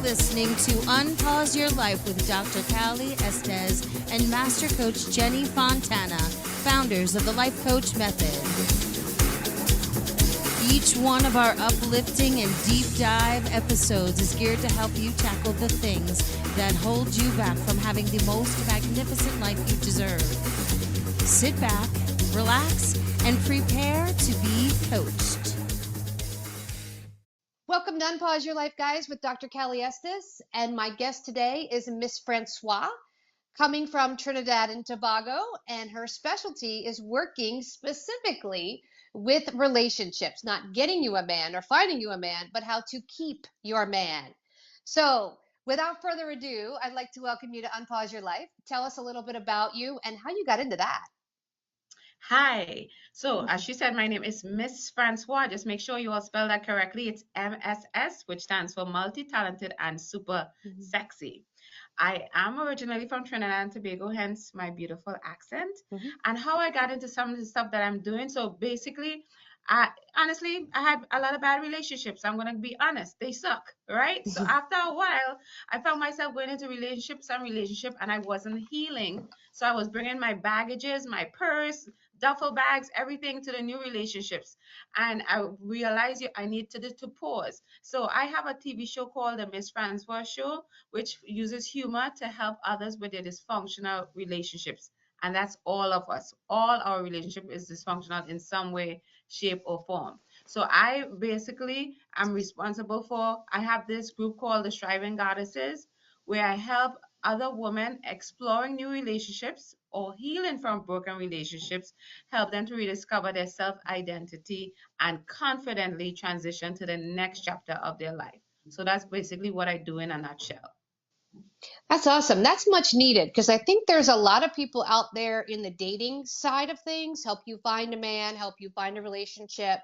listening to Unpause Your Life with Dr. Callie Estes and Master Coach Jenny Fontana, founders of the Life Coach Method. Each one of our uplifting and deep dive episodes is geared to help you tackle the things that hold you back from having the most magnificent life you deserve. Sit back, relax, and prepare to be coached. Welcome to Unpause Your Life, guys, with Dr. Callie Estes. And my guest today is Miss Francois, coming from Trinidad and Tobago. And her specialty is working specifically with relationships, not getting you a man or finding you a man, but how to keep your man. So without further ado, I'd like to welcome you to Unpause Your Life. Tell us a little bit about you and how you got into that. Hi. So, as she said, my name is Miss Francois. Just make sure you all spell that correctly. It's MSS, which stands for multi-talented and super sexy. I am originally from Trinidad and Tobago, hence my beautiful accent. And how I got into some of the stuff that I'm doing. So basically, I had a lot of bad relationships. I'm going to be honest. They suck, right? So after a while, I found myself going into relationship and I wasn't healing. So I was bringing my baggages, my purse, duffel bags, everything to the new relationships. And I realized I need to pause. So I have a TV show called The Miss Francois Show, which uses humor to help others with their dysfunctional relationships. And that's all of us. All our relationship is dysfunctional in some way, shape, or form. So I basically am responsible I have this group called the Striving Goddesses, where I help other women exploring new relationships or healing from broken relationships, help them to rediscover their self-identity and confidently transition to the next chapter of their life. So that's basically what I do in a nutshell. That's awesome. That's much needed because I think there's a lot of people out there in the dating side of things, help you find a man, help you find a relationship,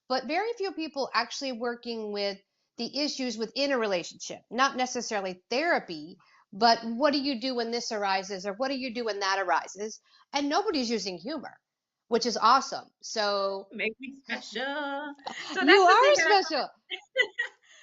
but very few people actually working with the issues within a relationship, not necessarily therapy, but what do you do when this arises or what do you do when that arises? And nobody's using humor, which is awesome. So make me special. So you that's the are thing special.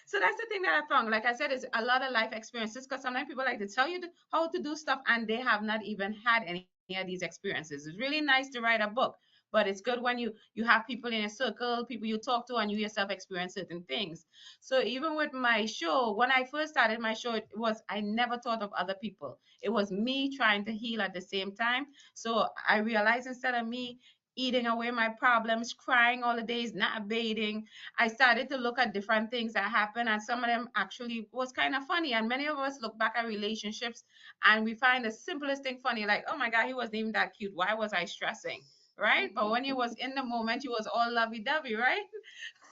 So that's the thing that I found. Like I said, it's a lot of life experiences because sometimes people like to tell you how to do stuff and they have not even had any of these experiences. It's really nice to write a book, but it's good when you have people in a circle, people you talk to, and you yourself experience certain things. So even with my show, when I first started my show, I never thought of other people. It was me trying to heal at the same time. So I realized instead of me eating away my problems, crying all the days, not bathing, I started to look at different things that happened, and some of them actually was kind of funny. And many of us look back at relationships and we find the simplest thing funny, like, oh my God, he wasn't even that cute. Why was I stressing? Right? But when you was in the moment, you was all lovey-dovey, right?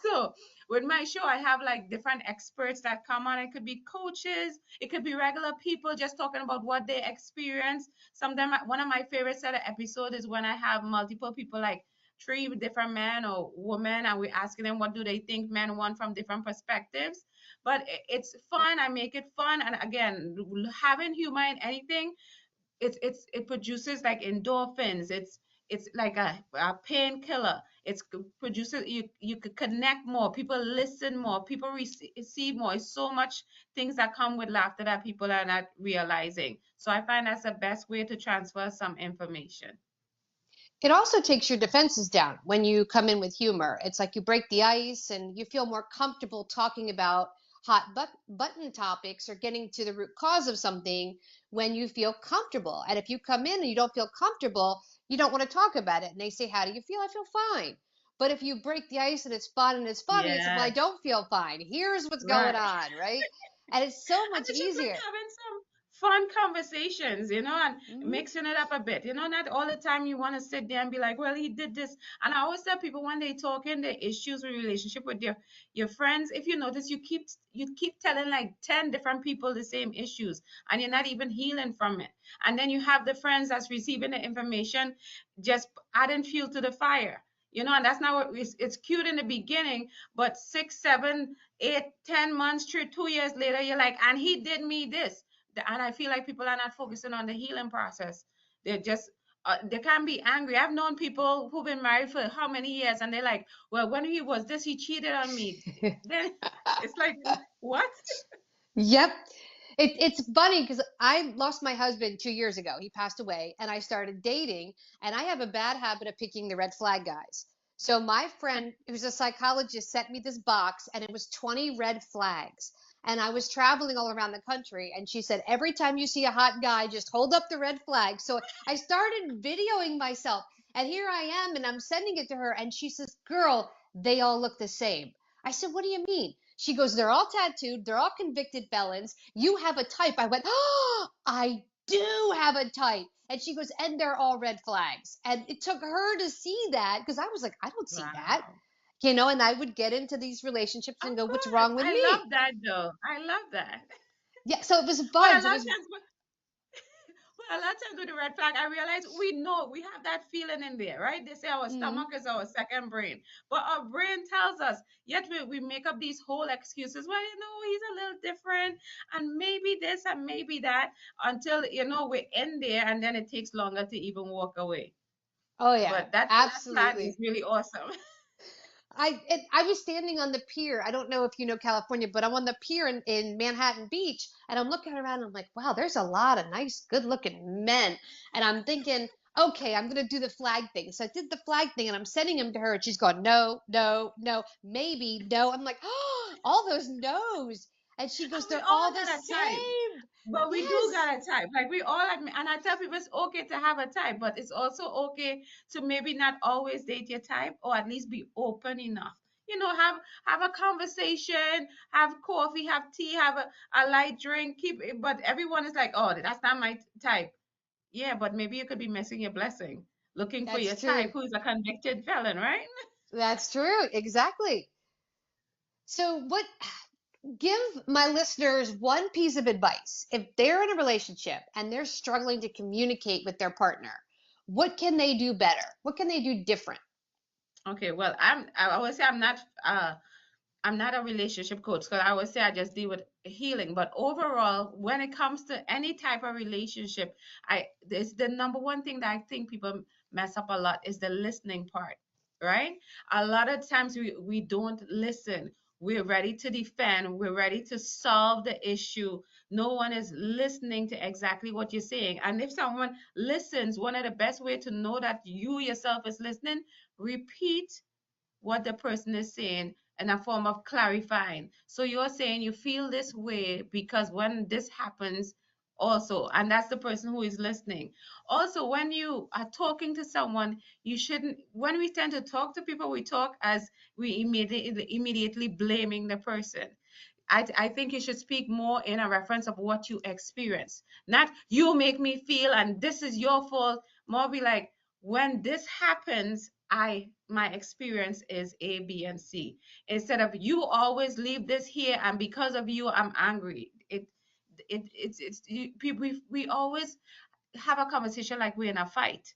So with my show, I have like different experts that come on. It could be coaches, it could be regular people just talking about what they experience. Sometimes one of my favorite set of episodes is when I have multiple people, like 3 different men or women, and we're asking them what do they think men want from different perspectives. But it's fun. I make it fun. And again, having humor in anything, it produces like endorphins. It's like a painkiller. It's produces you could connect more. People listen more. People receive more. It's so much things that come with laughter that people are not realizing. So I find that's the best way to transfer some information. It also takes your defenses down when you come in with humor. It's like you break the ice and you feel more comfortable talking about hot button topics or getting to the root cause of something when you feel comfortable. And if you come in and you don't feel comfortable, you don't want to talk about it. And they say, how do you feel? I feel fine. But if you break the ice and it's fun and it's funny, it's like, well, I don't feel fine. Here's what's going on, right? And it's so And much it's just like easier. having some fun conversations, and mixing it up a bit. Not all the time you want to sit there and be like, well, he did this. And I always tell people when they talk in their issues with relationship with your friends, if you notice, you keep telling like 10 different people the same issues and you're not even healing from it. And then you have the friends that's receiving the information, just adding fuel to the fire. And that's not what it's cute in the beginning, but 6, 7, 8, 10 months, 2 years later, you're like, and he did me this. And I feel like people are not focusing on the healing process. They're just, they can be angry. I've known people who've been married for how many years, and they're like, well, when he was this, he cheated on me. Then it's like, what? Yep. It's funny because I lost my husband 2 years ago. He passed away, and I started dating, and I have a bad habit of picking the red flag guys. So my friend, who's a psychologist, sent me this box, and it was 20 red flags. And I was traveling all around the country, and she said, every time you see a hot guy, just hold up the red flag. So I started videoing myself, and here I am, and I'm sending it to her, and she says, girl, they all look the same. I said, what do you mean? She goes, they're all tattooed, they're all convicted felons. You have a type. I went, oh, I do have a type. And she goes, and they're all red flags. And it took her to see that because I was like, I don't see that. Wow. And I would get into these relationships Of and go, what's course. wrong with I me? love that though. I love that. Yeah, so it was But fun. a So it lot of was, times, well, a lot of times with the red flag, I realize we know we have that feeling in there, right? They say our mm, stomach is our second brain, but our brain tells us, yet we make up these whole excuses. Well, he's a little different, and maybe this and maybe that, until we're in there, and then it takes longer to even walk away. oh yeah, But that red flag is absolutely. really awesome. I was standing on the pier. I don't know if you know California, but I'm on the pier in Manhattan Beach, and I'm looking around. And I'm like, wow, there's a lot of nice, good-looking men. And I'm thinking, okay, I'm gonna do the flag thing. So I did the flag thing, and I'm sending him to her, and she's going, no, no, no, maybe, no. I'm like, oh, all those no's. And she goes, And we they're all all the got a type. same. But we do Yes, got a type. Like we all admit, and I tell people it's okay to have a type, but it's also okay to maybe not always date your type, or at least be open enough. Have a conversation, have coffee, have tea, have a light drink. Keep it, but everyone is like, oh, that's not my type. Yeah, but maybe you could be missing your blessing, looking for that's your type, true. who's a convicted felon, right? That's true. Exactly. So what? Give my listeners one piece of advice. If they're in a relationship and they're struggling to communicate with their partner, what can they do better? What can they do different? Okay, well, I always say I'm not a relationship coach because I always say I just deal with healing. But overall, when it comes to any type of relationship, it's the number one thing that I think people mess up a lot is the listening part, right? A lot of times we don't listen. We're ready to defend. We're ready to solve the issue. No one is listening to exactly what you're saying. And if someone listens, one of the best way to know that you yourself is listening, repeat what the person is saying in a form of clarifying. So you're saying you feel this way because when this happens, also, and that's the person who is listening. Also, when you are talking to someone, you shouldn't, when we tend to talk to people, we talk as we immediately blaming the person. I think you should speak more in a reference of what you experience, not you make me feel and this is your fault. More be like, when this happens, my experience is A, B, and C. Instead of you always leave this here and because of you I'm angry. It's we always have a conversation like we're in a fight.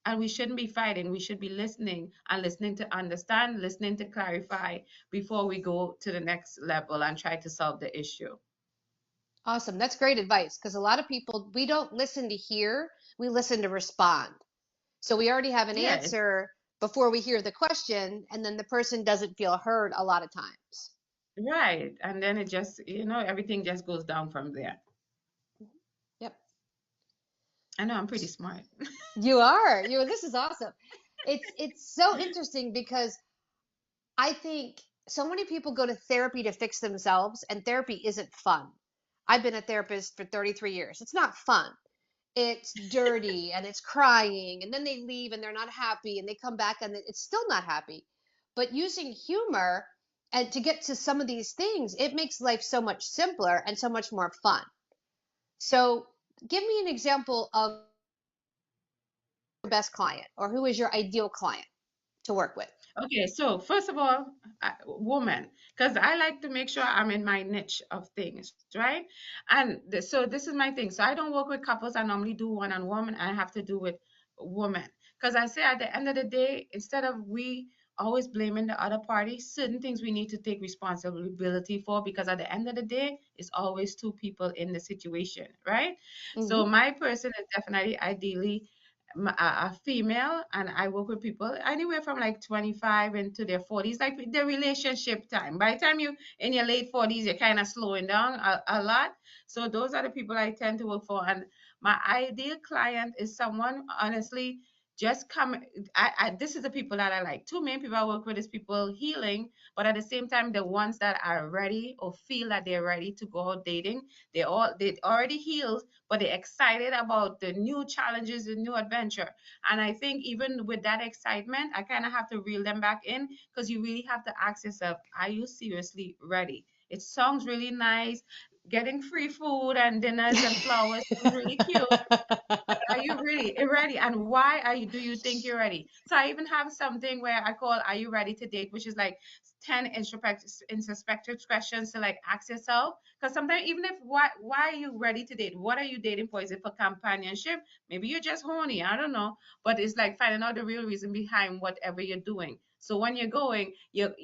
And we shouldn't be fighting. We should be listening and listening to understand, listening to clarify before we go to the next level and try to solve the issue. Awesome. That's great advice because a lot of people, we don't listen to hear, we listen to respond. So we already have an Yeah, answer before we hear the question, and then the person doesn't feel heard a lot of times. right. And then it just, everything just goes down from there. Yep. I know I'm pretty smart. You are. This is awesome. It's so interesting because I think so many people go to therapy to fix themselves, and therapy isn't fun. I've been a therapist for 33 years. It's not fun. It's dirty and it's crying, and then they leave and they're not happy, and they come back and it's still not happy. But using humor and to get to some of these things, it makes life so much simpler and so much more fun. So, give me an example of your best client or who is your ideal client to work with. Okay, so first of all, woman, because I like to make sure I'm in my niche of things, right? And so this is my thing. So I don't work with couples. I normally do one-on-one. I have to do with women because I say at the end of the day, instead of we always blaming the other party, certain things we need to take responsibility for because at the end of the day, it's always two people in the situation, right? So Hmm. my person is definitely ideally a female, and I work with people anywhere from like 25 into their 40s, like the relationship time. By the time you in your late 40s, you're kind of slowing down a lot. So those are the people I tend to work for. And my ideal client is someone, honestly, just come. This is the people that I like. Two main people I work with is people healing, but at the same time, the ones that are ready or feel that they're ready to go out dating. They already healed, but they're excited about the new challenges, the new adventure. And I think even with that excitement, I kind of have to reel them back in, because you really have to ask yourself, are you seriously ready? It sounds really nice. Getting free food and dinners and flowers sounds really cute. Are you really ready? And why do you think you're ready? So I even have something where I call "Are you ready to date?" which is like 10 introspective questions to like ask yourself. Because sometimes even if why are you ready to date? What are you dating for? Is it for companionship? Maybe you're just horny. I don't know. But it's like finding out the real reason behind whatever you're doing. So when you're going, you'll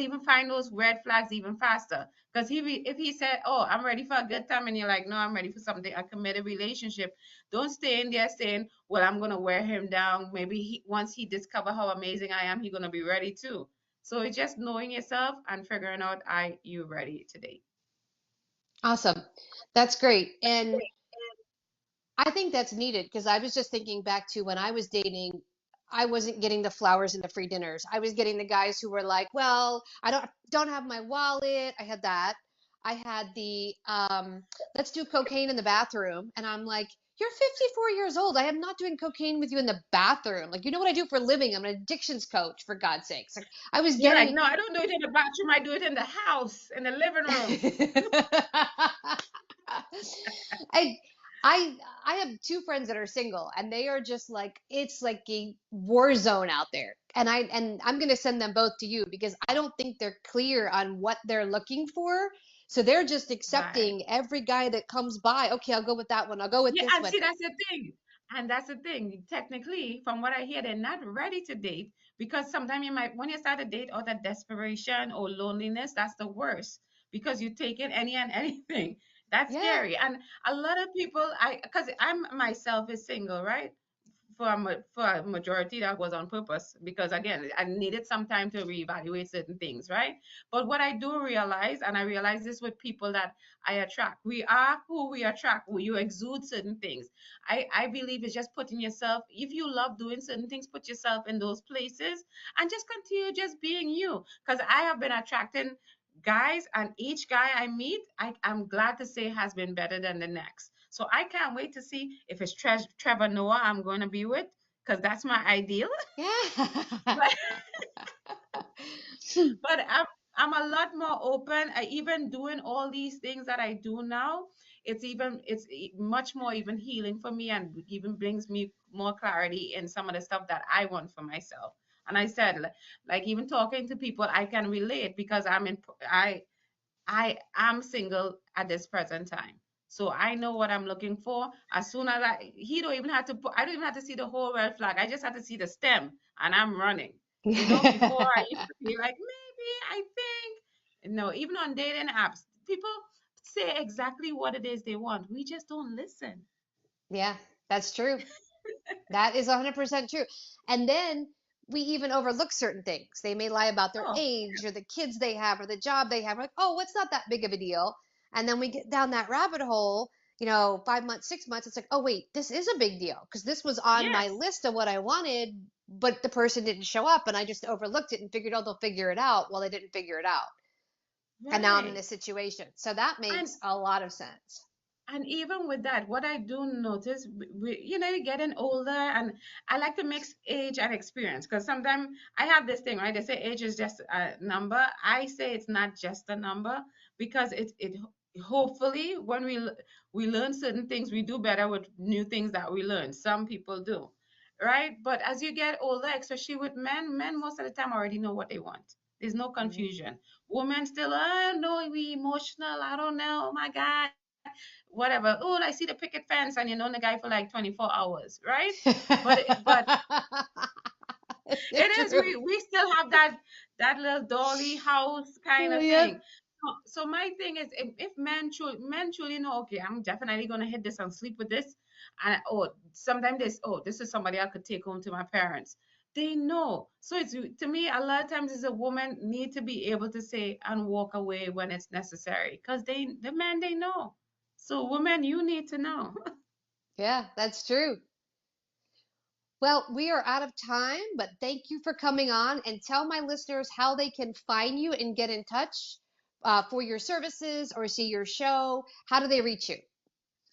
even find those red flags even faster. Because if he said, "Oh, I'm ready for a good time," and you're like, "No, I'm ready for something, a committed relationship," don't stay in there saying, "Well, I'm gonna wear him down. Maybe once he discover how amazing I am, he's gonna be ready too." So it's just knowing yourself and figuring out, are you ready to date? Awesome. That's great. And I think that's needed because I was just thinking back to when I was dating, I wasn't getting the flowers and the free dinners. I was getting the guys who were like, "Well, I don't have my wallet." I had that. I had the let's do cocaine in the bathroom, and I'm like, "You're 54 years old. I am not doing cocaine with you in the bathroom. Like, you know what I do for a living? I'm an addictions coach, for God's sakes." Like, I was You're like, getting "No, I don't do it in the bathroom. I do it in the house, in the living room." I I I have two friends that are single and they are just like it's like a war zone out there. And I'm going to send them both to you because I don't think they're clear on what they're looking for. So they're just Right. accepting every guy that comes by. Okay, I'll go with that one. I'll go with Yeah, this and one. see, that's the thing. And that's the thing. Technically, from what I hear, they're not ready to date, because sometimes you might, when you start a date out of desperation or loneliness, that's the worst, because you take in any and anything. That's Yeah. scary. And a lot of people, because I'm myself is single, right? For a majority that was on purpose, because again I needed some time to reevaluate certain things, right? But what I do realize, and I realize this with people that I attract, we are who we attract. You exude certain things. I believe it's just putting yourself, if you love doing certain things, put yourself in those places and just continue just being you. Because I have been attracting guys, and each guy I meet, I'm glad to say, has been better than the next. So I can't wait to see if it's Trevor Noah I'm going to be with, because that's my ideal. Yeah. But but I'm a lot more open. I even doing all these things that I do now. Much more even healing for me, and even brings me more clarity in some of the stuff that I want for myself. And I said, like even talking to people, I can relate, because I am single at this present time. So I know what I'm looking for. As soon as he don't even have to put, I don't even have to see the whole red flag. I just have to see the stem and I'm running. Before I used to be like, maybe, I think. No, even on dating apps, people say exactly what it is they want. We just don't listen. Yeah, that's true. That is 100% true. And then we even overlook certain things. They may lie about their Oh, age or the kids they have or the job they have. We're like, oh, it's not that big of a deal. And then we get down that rabbit hole, 5 months, 6 months. It's like, oh, wait, this is a big deal because this was on my yes. list of what I wanted, but the person didn't show up and I just overlooked it and figured, oh, they'll figure it out. Well, they didn't figure it out. And now I'm in Right. this situation. So that And makes a lot of sense. And even with that, what I do notice, you're getting older, and I like to mix age and experience, because sometimes I have this thing, right? They say age is just a number. I say it's not just a number, because it hopefully when we learn certain things, we do better with new things that we learn. Some people do, right? But as you get older, especially with men most of the time already know what they want. There's no Mhm. confusion. Women still, oh no, we emotional. I don't know. Oh my God, whatever. Oh, I see the picket fence, and you know the guy for like 24 hours, right? But it It's is, true. we still have that little dolly house kind of Yep. thing. So my thing is, if men truly know, okay, I'm definitely gonna hit this and sleep with this, And sometimes this is somebody I could take home to my parents. They know. So it's, to me, a lot of times as a woman need to be able to say and walk away when it's necessary, because the men, they know. So women, you need to know. Yeah, that's true. Well, we are out of time, but thank you for coming on, and tell my listeners how they can find you and get in touch for your services or see your show. How do they reach you?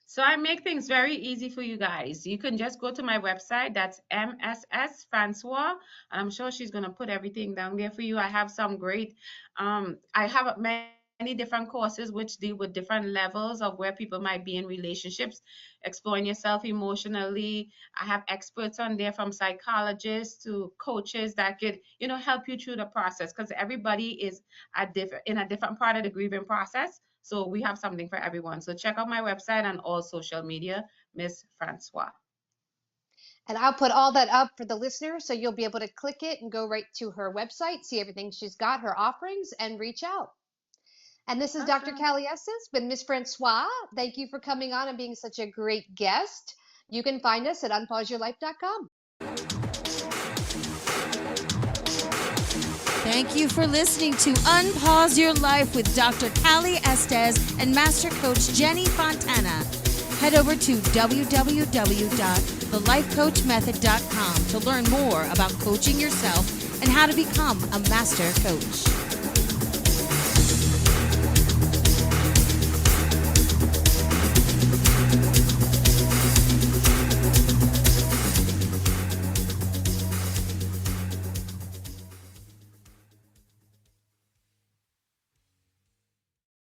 So I make things very easy for you guys. You can just go to my website. That's MSS Francois. And I'm sure she's going to put everything down there for you. I have some great, I have many different courses which deal with different levels of where people might be in relationships, exploring yourself emotionally. I have experts on there, from psychologists to coaches, that could, help you through the process, because everybody is in a different part of the grieving process. So we have something for everyone. So check out my website and all social media, Miss Francois. And I'll put all that up for the listeners, so you'll be able to click it and go right to her website, see everything she's got, her offerings, and reach out. And this is Dr. Awesome. Callie Estes with Miss Francois. Thank you for coming on and being such a great guest. You can find us at unpauseyourlife.com. Thank you for listening to Unpause Your Life with Dr. Callie Estes and Master Coach Jenny Fontana. Head over to www.thelifecoachmethod.com to learn more about coaching yourself and how to become a master coach.